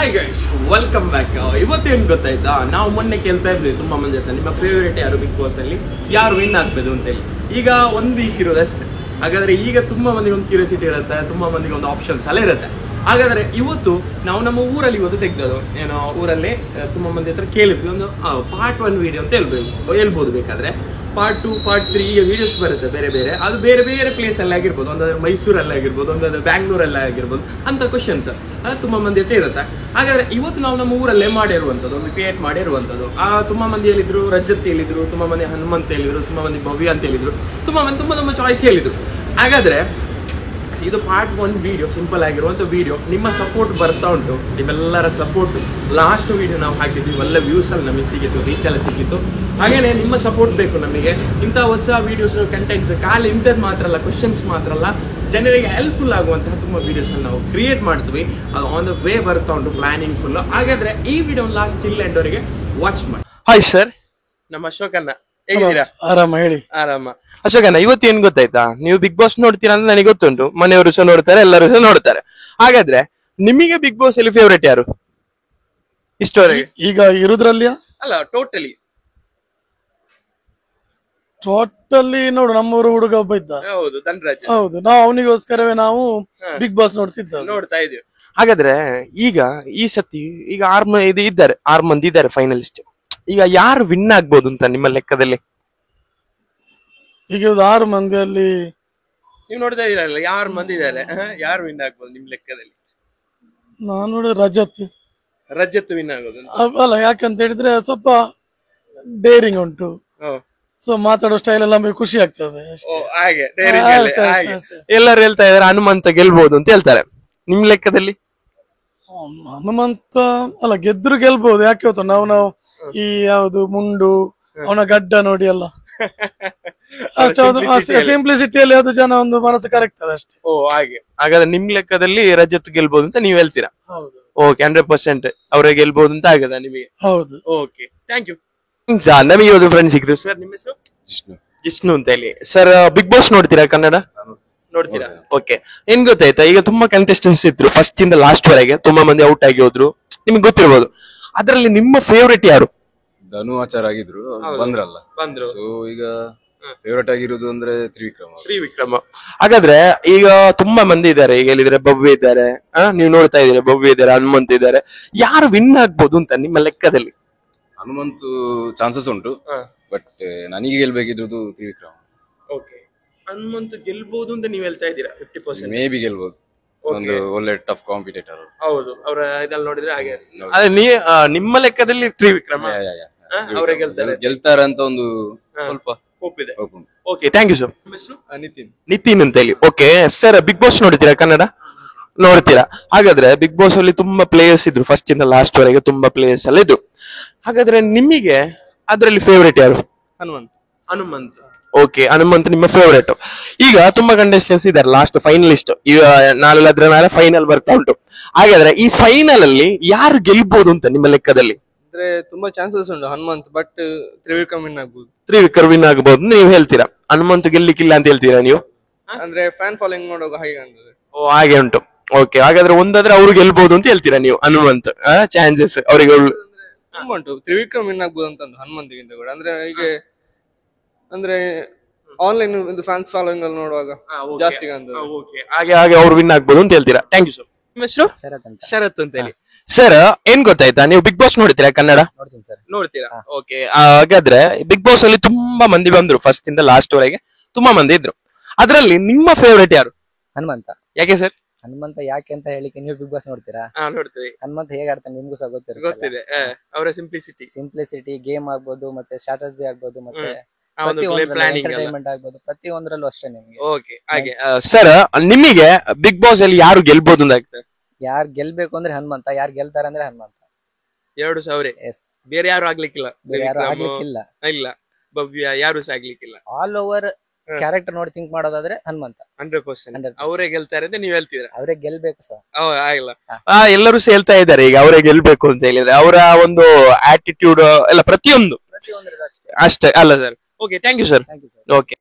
Hi guys, welcome back. ಇವತ್ತೇನು ಗೊತ್ತಾಯ್ತಾ, ನಾವು ಮೊನ್ನೆ ಕೇಳ್ತಾ ಇದ್ವಿ ತುಂಬಾ ಮಂದಿ ಹತ್ರ ನಿಮ್ಮ ಫೇವರೇಟ್ ಯಾರು ಬಿಗ್ ಬಾಸ್ ಅಲ್ಲಿ, ಯಾರು ವಿನ್ ಆಗ್ಬೋದು ಅಂತ ಹೇಳಿ. ಈಗ ಒಂದು ವೀಕ್ ಇರೋದು ಅಷ್ಟೇ. ಹಾಗಾದ್ರೆ ಈಗ ತುಂಬಾ ಮಂದಿಗೆ ಒಂದು ಕ್ಯೂರಿಯಾಸಿಟಿ ಇರುತ್ತೆ, ತುಂಬಾ ಮಂದಿಗೆ ಒಂದು ಆಪ್ಷನ್ಸ್ ಎಲ್ಲ ಇರುತ್ತೆ. ಹಾಗಾದ್ರೆ ಇವತ್ತು ನಾವು ನಮ್ಮ ಊರಲ್ಲಿ ಇವತ್ತು ತೆಗ್ದದು ಏನೋ ಊರಲ್ಲಿ ತುಂಬಾ ಮಂದಿ ಹತ್ರ ಕೇಳಿದ್ವಿ, ಒಂದು ಪಾರ್ಟ್ 1 ವಿಡಿಯೋ ಅಂತ ಹೇಳ್ಬೋದು. ಬೇಕಾದ್ರೆ ಪಾರ್ಟ್ 2 ಪಾರ್ಟ್ 3 ಈಗ ವಿಡಿಯೋಸ್ ಬರುತ್ತೆ ಬೇರೆ ಬೇರೆ. ಅದು ಬೇರೆ ಬೇರೆ ಪ್ಲೇಸ್ ಅಲ್ಲಿ ಆಗಿರ್ಬೋದು, ಒಂದಾದ್ರೆ ಮೈಸೂರಲ್ಲಿ ಆಗಿರ್ಬೋದು, ಒಂದಾದ್ರೆ ಬ್ಯಾಂಗ್ಳೂರಲ್ಲಿ ಆಗಿರ್ಬೋದು ಅಂತ ಕ್ವಶನ್ಸ್ ತುಂಬಾ ಮಂದಿ ಹತ್ರ ಇರುತ್ತೆ. ಹಾಗಾದ್ರೆ ಇವತ್ತು ನಾವು ನಮ್ಮ ಊರಲ್ಲೇ ಮಾಡಿರುವಂಥದ್ದು, ಒಂದು ಕ್ರಿಯೇಟ್ ಮಾಡಿರುವಂಥದ್ದು. ತುಂಬಾ ಮಂದಿ ಹೇಳಿದ್ರು ರಜತ್ ಹೇಳಿದ್ರು, ತುಂಬಾ ಮಂದಿ ಹನುಮಂತ್ ಹೇಳಿದ್ರು, ತುಂಬಾ ಮಂದಿ ಭವ್ಯ ಅಂತ ಹೇಳಿದ್ರು, ತುಂಬಾ ಮಂದಿ ತುಂಬಾ ಚಾಯ್ಸ್ ಹೇಳಿದ್ರು. ಹಾಗಾದ್ರೆ ಇದು ಪಾರ್ಟ್ 1 ವಿಡಿಯೋ, ಸಿಂಪಲ್ ಆಗಿರುವಂಥ ವಿಡಿಯೋ. ನಿಮ್ಮ ಸಪೋರ್ಟ್ ಬರ್ತಾ ಉಂಟು, ನಿಮ್ಮೆಲ್ಲರ ಸಪೋರ್ಟ್. ಲಾಸ್ಟ್ ವಿಡಿಯೋ ನಾವು ಹಾಕಿದ್ವಿ, ಒಳ್ಳೆ ವ್ಯೂಸ್ ಅಲ್ಲಿ ನಮಗೆ ಸಿಕ್ಕಿತ್ತು, ರೀಚ್ ಎಲ್ಲ ಸಿಕ್ಕಿತ್ತು. ಹಾಗೇನೆ ನಿಮ್ಮ ಸಪೋರ್ಟ್ ಬೇಕು ನಮಗೆ. ಇಂಥ ಹೊಸ ವಿಡಿಯೋಸ್ ಕಂಟೆಂಟ್ಸ್ ಖಾಲಿ ಇಂಥದ್ದು ಮಾತ್ರ ಅಲ್ಲ, ಕ್ವಶನ್ಸ್ ಮಾತ್ರ ಅಲ್ಲ, ಜನರಿಗೆ ಹೆಲ್ಪ್ಫುಲ್ ಆಗುವಂತಹ ತುಂಬ ವಿಡಿಯೋಸ್ನ ನಾವು ಕ್ರಿಯೇಟ್ ಮಾಡ್ತೀವಿ. ಅದು ಆನ್ ದ ವೇ ಬರ್ತಾ ಉಂಟು, ಪ್ಲಾನಿಂಗ್ ಫುಲ್. ಹಾಗಾದ್ರೆ ಈ ವಿಡಿಯೋ ಲಾಸ್ಟ್ ಟಿಲ್ ಎಂಡ್ ಅವರಿಗೆ ವಾಚ್ ಮಾಡಿ. ಹಾಯ್ ಸರ್, ನಮ್ಮ ಅಶೋಕಣ್ಣ ಹೇಗಿದ್ದೀರಾ? ಆರಾಮ, ಹೇಳಿ. ಆರಾಮ. ಅಶೋಕಣ್ಣ, ಇವತ್ತು ಏನ್ ಗೊತ್ತಾಯ್ತಾ, ನೀವು ಬಿಗ್ ಬಾಸ್ ನೋಡ್ತೀರಾ ಅಂತ ನನಗೆ ಗೊತ್ತುಂಟು, ಮನೆಯವರು ಸಹ ನೋಡ್ತಾರೆ, ಎಲ್ಲರೂ ಸಹ ನೋಡ್ತಾರೆ. ಹಾಗಾದ್ರೆ ನಿಮಗೆ ಬಿಗ್ ಬಾಸ್ ಅಲ್ಲಿ ಫೇವರೇಟ್ ಯಾರು ಇಷ್ಟವರೆಗೆ? ಈಗ ಇರುದ್ರಲ್ಲಿ ಅಲ್ಲ, ಟೋಟಲಿ ನೋಡು, ನಮ್ಮೂರು ಹುಡುಗ ಒಬ್ಬ ಇದ್ದ. ಹೌದು, ಧನರಾಜ್. ಹೌದು, ನಾವು ಅವನಿಗೋಸ್ಕರವೇ ನಾವು ಬಿಗ್ ಬಾಸ್ ನೋಡ್ತಾ ಇದೀವಿ. ಹಾಗಾದ್ರೆ ಈಗ ಈ ಸತಿ ಈಗ 6 ಮಂದಿ ಇದ್ದಾರೆ ಫೈನಲಿಸ್ಟ್. ಈಗ ಯಾರು ವಿನ್ ಆಗ್ಬೋದು ಅಂತ ನಿಮ್ಮ ಲೆಕ್ಕದಲ್ಲಿ? ಈಗ 6 ಮಂದಿಯಲ್ಲಿ ನೀವು ನೋಡ್ತಾ ಇದೀರಲ್ಲ, 6 ಮಂದಿ ಇದ್ದಾರೆ, ಯಾರು ವಿನ್ ಆಗ್ಬೋದು ನಿಮ್ ಲೆಕ್ಕದಲ್ಲಿ? ನಾನು ನೋಡಿ ರಜತ್ ವಿನ್ ಆಗೋದು ಅಲ್ಲ, ಯಾಕಂತ ಹೇಳಿದ್ರೆ ಸ್ವಲ್ಪ ಡೇರಿಂಗ್ ಉಂಟು, ಸೊ ಮಾತಾಡೋ ಸ್ಟೈಲ್ ಎಲ್ಲ ನಮಗೆ ಖುಷಿ ಆಗ್ತದೆ. ಹಾಗೆ ಎಲ್ಲರೂ ಹೇಳ್ತಾ ಇದಾರೆ ಹನುಮಂತ ಗೆಲ್ಬಹುದು ಅಂತ ಹೇಳ್ತಾರೆ. ನಿಮ್ ಲೆಕ್ಕದಲ್ಲಿ? ಹನುಮಂತ ಅಲ್ಲ, ಗೆಲ್ಬಹುದು. ಯಾಕೆ ಗೊತ್ತಾ, ನಾವು ಈ ಯಾವ್ದು ಮುಂಡು ಅವನ ಗಡ್ಡ ನೋಡಿ ಅಲ್ಲ, ಸಿಂಪ್ಲಿಸಿಟಿಯಲ್ಲಿ ಅದು ಜನ ಒಂದು ಮನಸ್ಸು ಕರೆಕ್ಟ್ ಅದ ಅಷ್ಟೇ. ಹಾಗೆ. ಹಾಗಾದ್ರೆ ನಿಮ್ ಲೆಕ್ಕದಲ್ಲಿ ರಜತ್ ಗೆಲ್ಬಹುದು ಅಂತ ನೀವ್ ಹೇಳ್ತೀರಾ? ಓಕೆ, 100% ಅವರೇ ಗೆಲ್ಬಹುದು ಅಂತ ಆಗದ ನಿಮಗೆ? ಹೌದು. Okay, thank you. ನಮಗೆ ಒಂದು ಫ್ರೆಂಡ್ ಸಿಕ್ತು ಸರ್. ನಿಮ್ಮ ಹೆಸರು? ಜಿಷ್ಣು ಅಂತ ಹೇಳಿ. ಸರ್, ಬಿಗ್ ಬಾಸ್ ನೋಡ್ತೀರಾ? ಕನ್ನಡ ನೋಡ್ತೀರಾ? ಓಕೆ. ಏನ್ ಗೊತ್ತಾಯ್ತಾ, ಈಗ ತುಂಬಾ ಕಂಟೆಸ್ಟೆಂಟ್ಸ್ ಇದ್ರು ಫಸ್ಟ್ ಇಂದ ಲಾಸ್ಟ್ ವರೆಗೆ, ತುಂಬಾ ಮಂದಿ ಔಟ್ ಆಗಿ ಹೋದ್ರು, ನಿಮ್ಗೆ ಗೊತ್ತಿರ್ಬೋದು. ಅದ್ರಲ್ಲಿ ನಿಮ್ಮ ಫೇವರೇಟ್ ಯಾರು? ಧನು ಆಚಾರ್ ಆಗಿದ್ರು, ಬಂದ್ರು. ಸೊ ಈಗ ಫೇವರೇಟ್ ಆಗಿರೋದು ಅಂದ್ರೆ ತ್ರಿವಿಕ್ರಮ. ಹಾಗಾದ್ರೆ ಈಗ ತುಂಬಾ ಮಂದಿ ಇದ್ದಾರೆ, ಈಗ ಹೇಳಿದ್ರೆ ಭವ್ಯ ಇದ್ದಾರೆ, ನೀವು ನೋಡ್ತಾ ಇದೀರ ಭವ್ಯ ಇದ್ದಾರೆ, ಹನುಮಂತ್ ಇದ್ದಾರೆ. ಯಾರು ವಿನ್ ಆಗ್ಬೋದು ಅಂತ ನಿಮ್ಮ ಲೆಕ್ಕದಲ್ಲಿ? ಹನುಮಂತ್ ಚಾನ್ಸಸ್ ಉಂಟು, ಬಟ್ ನನಗೆ ಗೆಲ್ಬೇಕಿದ್ರು ತ್ರಿವಿಕ್ರಮ. ಓಕೆ, ಹನುಮಂತ್ ಗೆಲ್ಬಹುದು ಅಂತ ನೀವು ಹೇಳ್ತಾ ಇದ್ದೀರಾ? 50% ಮೇ ಬಿ ಗೆಲ್ಬಹುದು. ಒಂದು ಒಳ್ಳೆ ಟಫ್ ಕಾಂಪಿಟೇಟರ್. ಹೌದು, ಅವರ ಇದರಲ್ಲಿ ನೋಡಿದ್ರೆ ಹಾಗೆ. ನಿಮ್ಮ ಲೆಕ್ಕದಲ್ಲಿ ತ್ರಿವಿಕ್ರಮ ಅವರೇ ಗೆಲ್ತಾರೆ ಅಂತ ಒಂದು ಸ್ವಲ್ಪ ಹೋಪ್ ಇದೆ. Okay, thank you sir. Nitin ಅಂತ ಹೇಳಿ. ಓಕೆ ಸರ್, ಬಿಗ್ ಬಾಸ್ ನೋಡ್ತೀರಾ? ಕನ್ನಡ ನೋಡ್ತೀರಾ? ಹಾಗಾದ್ರೆ ಬಿಗ್ ಬಾಸ್ ಅಲ್ಲಿ ತುಂಬಾ ಪ್ಲೇಯರ್ಸ್ ಇದ್ರು, ಫಸ್ಟ್ ಇಂದ ಲಾಸ್ಟ್ ವರೆಗೆ ತುಂಬಾ ಪ್ಲೇಯರ್ಸ್ ಎಲ್ಲ ಇದ್ರು. ಹಾಗಾದ್ರೆ ನಿಮಗೆ ಅದ್ರಲ್ಲಿ ಫೇವರೇಟ್ ಯಾರು? ಹನುಮಂತ್. ಓಕೆ, ಹನುಮಂತ್ ನಿಮ್ಮ ಫೇವರೇಟ್. ಈಗ ತುಂಬಾ ಕಂಟೆಸ್ಟೆಂಟ್ಸ್ ಇದ್ದಾರೆ, ಲಾಸ್ಟ್ ಫೈನಲಿಸ್ಟ್. ಈಗ ನಾಳೆ ಫೈನಲ್ ಬರ್ತಾ ಉಂಟು. ಹಾಗಾದ್ರೆ ಈ ಫೈನಲ್ ಅಲ್ಲಿ ಯಾರು ಗೆಲ್ಬಹುದು ಅಂತ ನಿಮ್ಮ ಲೆಕ್ಕದಲ್ಲಿ? ಅಂದ್ರೆ ತುಂಬಾ ಚಾನ್ಸಸ್ ಉಂಟು ಹನುಮಂತ್, ಬಟ್ ತ್ರಿವಿಕ್ರಮ್ ವಿನ್ ಆಗ್ಬಹುದು. ತ್ರಿವಿಕ್ರಮ್ ವಿನ್ ಆಗಬಹುದು ನೀವು ಹೇಳ್ತೀರಾ? ಹನುಮಂತ್ ಗೆಲ್ಲಿಕ್ಕಿಲ್ಲ ಅಂತ ಹೇಳ್ತೀರಾ ನೀವು? ಅಂದ್ರೆ ಫ್ಯಾನ್ ಫಾಲೋಯಿಂಗ್ ನೋಡುವಾಗ ಹಾಗೆ ಕಾಣ್ತದೆ. ಹಾಗೆ ಉಂಟು. ಓಕೆ, ಹಾಗಾದ್ರೆ ಒಂದಾದ್ರೆ ಅವ್ರು ಗೆಲ್ಬಹುದು ಅಂತ ಹೇಳ್ತೀರಾ ನೀವು? ಹನುಮಂತ್ ಚಾನ್ಸಸ್ ಅವರಿಗೆ ತುಂಬಾ ಉಂಟು. ತ್ರಿವಿಕ್ರಮ್ ವಿನ್ ಆಗ್ಬಹುದು ಅಂತ ಹನುಮಂತಿಗಿಂತ ಕೂಡ. ಅಂದ್ರೆ ಹೀಗೆ ಅಂದ್ರೆ ಆನ್ಲೈನ್ ಫ್ಯಾನ್ಸ್ ಫಾಲೋಯಿಂಗ್ ಅಲ್ಲಿ ನೋಡುವಾಗ ಜಾಸ್ತಿ ಕಾಣ್ತದೆ. ಹಾಗೆ ಅವ್ರು ವಿನ್ ಆಗ್ಬಹುದು ಅಂತ ಹೇಳ್ತೀರಾ? Thank you sir. ನಿಮ್ಮ ಹೆಸರು? ಶರತ್ ಅಂತ ಹೇಳಿ. ಸರ್, ಏನ್ ಗೊತ್ತಾಯ್ತಾ, ನೀವು ಬಿಗ್ ಬಾಸ್ ನೋಡ್ತೀರಾ? ಕನ್ನಡ ನೋಡ್ತೀರಾ? ಓಕೆ. ಹಾಗಾದ್ರೆ ಬಿಗ್ ಬಾಸ್ ಅಲ್ಲಿ ತುಂಬಾ ಮಂದಿ ಬಂದ್ರು, ಫಸ್ಟ್ ಇಂದ ಲಾಸ್ಟ್ ವರೆಗೆ ತುಂಬಾ ಮಂದಿ ಇದ್ರು. ಅದ್ರಲ್ಲಿ ನಿಮ್ಮ ಫೇವರೇಟ್ ಯಾರು? ಹನುಮಂತ. ಯಾಕೆ ಸರ್? ಹನುಮಂತ ಯಾಕೆ ಅಂತ ಹೇಳಿಕ್ಕೆ ನೀವು ಬಿಗ್ ಬಾಸ್ ನೋಡ್ತೀರಾ? ನೋಡ್ತೀವಿ. ಹನುಮಂತ ಹೇಗೆ ಆಡ್ತಾನೆ ನಿಮ್ಗೂ ಸಹ ಗೊತ್ತಿದೆ. ಅವರ ಸಿಂಪ್ಲಿಸಿಟಿ ಗೇಮ್ ಆಗ್ಬೋದು, ಮತ್ತೆ ಸ್ಟ್ರಾಟಜಿ ಆಗ್ಬೋದು, ಮತ್ತೆ ಎಂಟರ್ಟೈನ್ಮೆಂಟ್ ಆಗ್ಬೋದು, ಪ್ರತಿಯೊಂದರಲ್ಲೂ ಅಷ್ಟೇ ನಿಮ್ಗೆ. ಓಕೆ, ಹಾಗೆ. ಸರ್, ನಿಮಗೆ ಬಿಗ್ ಬಾಸ್ ಅಲ್ಲಿ ಯಾರು ಗೆಲ್ಬಹುದು ಅಂತ ಆಗ್ತದೆ? ಯಾರು ಗೆಲ್ಬೇಕು ಅಂದ್ರೆ ಹನುಮಂತ, ಯಾರು ಗೆಲ್ತಾರೆ ಅಂದ್ರೆ ಹನುಮಂತ. 2,000. ಎಸ್, ಬೇರೆ ಯಾರು ಆಗ್ಲಿಕ್ಕಿಲ್ಲ? ಯಾರು ಆಗ್ಲಿಕ್ಕಿಲ್ಲ. ಇಲ್ಲ, ಭವ್ಯ ಯಾರು ಸಹ ಆಗ್ಲಿಕ್ಕಿಲ್ಲ. ಆಲ್ ಓವರ್ ಕ್ಯಾರೆಕ್ಟರ್ ನೋಡಿ ಥಿಂಕ್ ಮಾಡೋದಾದ್ರೆ ಹನುಮಂತ 100% ಅವರೇ ಗೆಲ್ತಾರೆ ಅಂತ ನೀವ್ ಹೇಳ್ತಿದ್ರ? ಅವರೇ ಗೆಲ್ಬೇಕು ಸರ್. ಆಗಿಲ್ಲ, ಎಲ್ಲರೂ ಸಹ ಹೇಳ್ತಾ ಇದ್ದಾರೆ ಈಗ ಅವರೇ ಗೆಲ್ಬೇಕು ಅಂತ ಹೇಳಿದ್ರೆ. ಅವರ ಒಂದು ಆಟಿಟ್ಯೂಡ್ ಎಲ್ಲ ಪ್ರತಿಯೊಂದು ಅಷ್ಟೇ ಅಲ್ಲ sir? Okay, thank you sir. Okay.